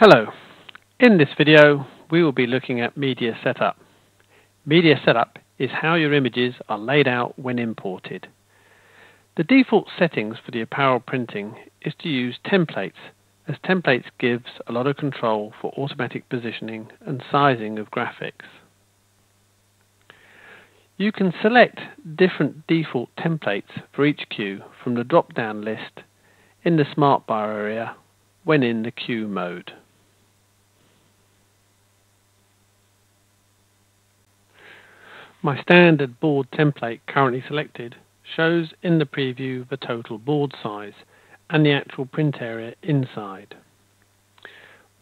Hello. In this video we will be looking at media setup. Media setup is how your images are laid out when imported. The default settings for the apparel printing is to use templates, as templates gives a lot of control for automatic positioning and sizing of graphics. You can select different default templates for each queue from the drop-down list in the Smart Bar area when in the queue mode. My standard board template currently selected shows in the preview the total board size and the actual print area inside.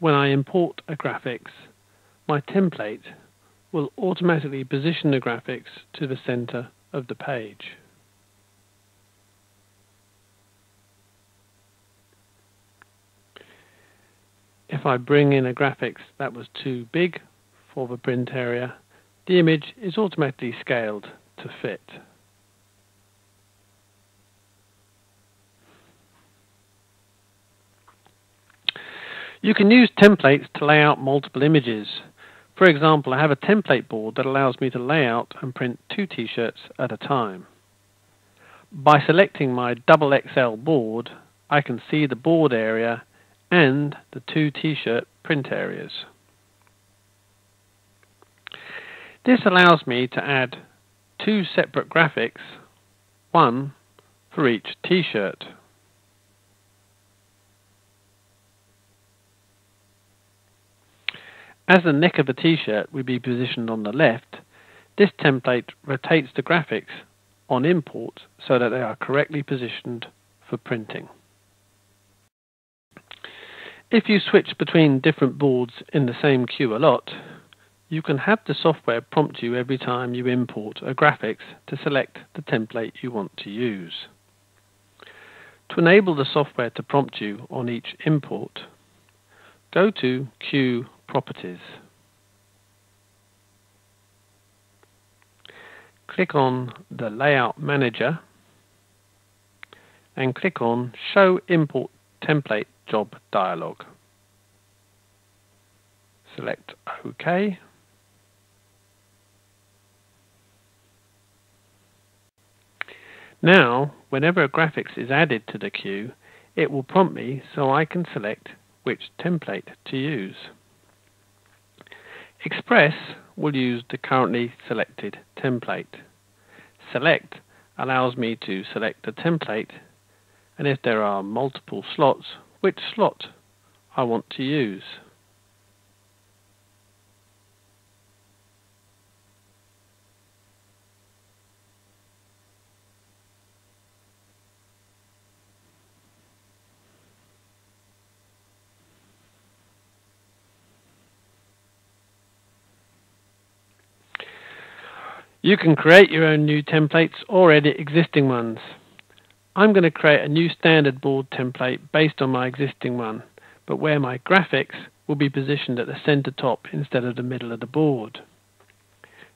When I import a graphics, my template will automatically position the graphics to the center of the page. If I bring in a graphics that was too big for the print area, the image is automatically scaled to fit. You can use templates to lay out multiple images. For example, I have a template board that allows me to lay out and print 2 t-shirts at a time. By selecting my XXL board, I can see the board area and the 2 t-shirt print areas. This allows me to add 2 separate graphics, one for each t-shirt. As the neck of the t-shirt will be positioned on the left, this template rotates the graphics on import so that they are correctly positioned for printing. If you switch between different boards in the same queue a lot, you can have the software prompt you every time you import a graphics to select the template you want to use. To enable the software to prompt you on each import, go to Queue Properties. Click on the Layout Manager and click on Show Import Template Job dialog. Select OK. Now, whenever a graphics is added to the queue, it will prompt me so I can select which template to use. Express will use the currently selected template. Select allows me to select the template, and if there are multiple slots, which slot I want to use. You can create your own new templates or edit existing ones. I'm going to create a new standard board template based on my existing one, but where my graphics will be positioned at the center top instead of the middle of the board.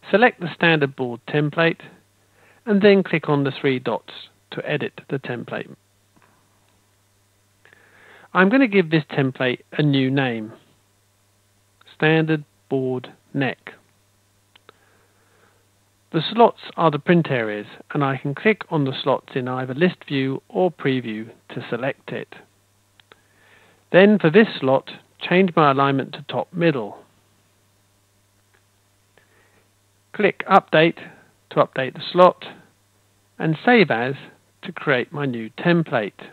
Select the standard board template and then click on the 3 dots to edit the template. I'm going to give this template a new name, Standard Board Neck. The slots are the print areas, and I can click on the slots in either list view or preview to select it. Then for this slot, change my alignment to top middle. Click Update to update the slot, and Save As to create my new template.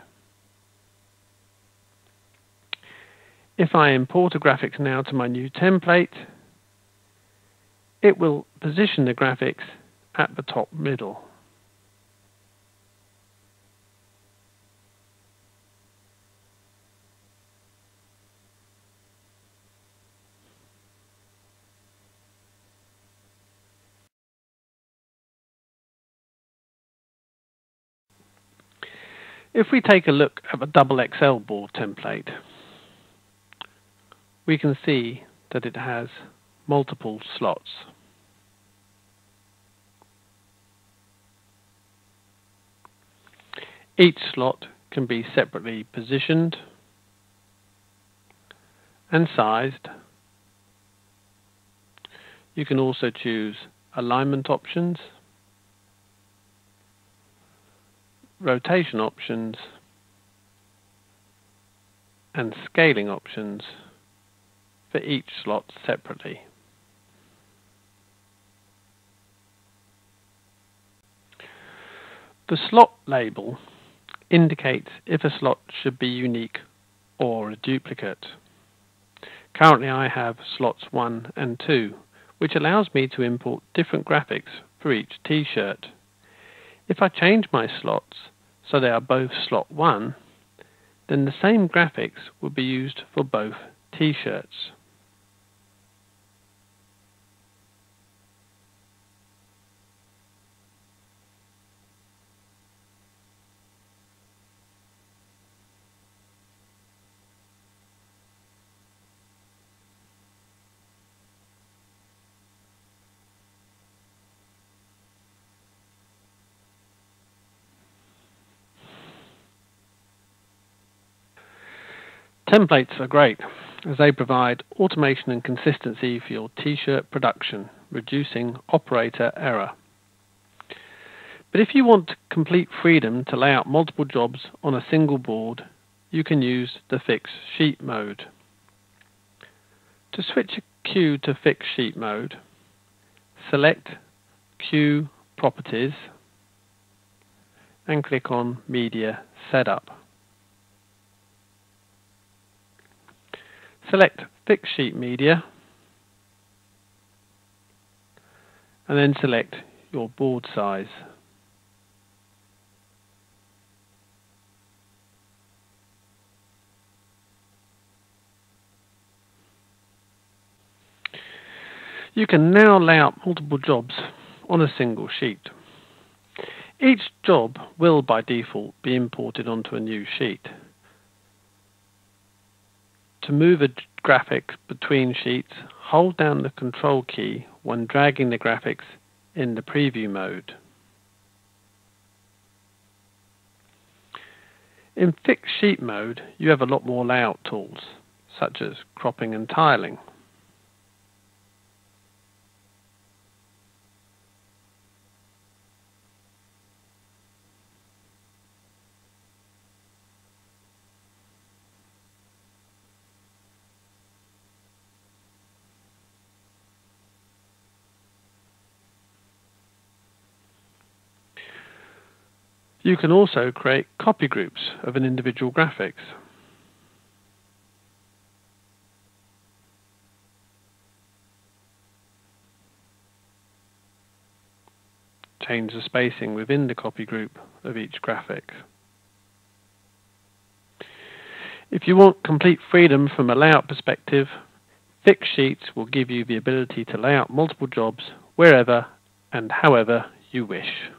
If I import a graphics now to my new template, it will position the graphics at the top middle. If we take a look at the XXL board template, we can see that it has multiple slots. Each slot can be separately positioned, and sized. You can also choose alignment options, rotation options, and scaling options for each slot separately. The slot label indicates if a slot should be unique or a duplicate. Currently I have slots 1 and 2, which allows me to import different graphics for each t-shirt. If I change my slots so they are both slot 1, then the same graphics will be used for both t-shirts. Templates are great as they provide automation and consistency for your t-shirt production, reducing operator error. But if you want complete freedom to lay out multiple jobs on a single board, you can use the Fix Sheet mode. To switch a queue to Fix Sheet mode, select Queue Properties and click on Media Setup. Select Fix Sheet Media and then select your board size. You can now lay out multiple jobs on a single sheet. Each job will by default be imported onto a new sheet. To move a graphic between sheets, hold down the Control key when dragging the graphics in the preview mode. In Fix Sheet mode, you have a lot more layout tools, such as cropping and tiling. You can also create copy groups of an individual graphics. Change the spacing within the copy group of each graphic. If you want complete freedom from a layout perspective, Fix Sheets will give you the ability to lay out multiple jobs wherever and however you wish.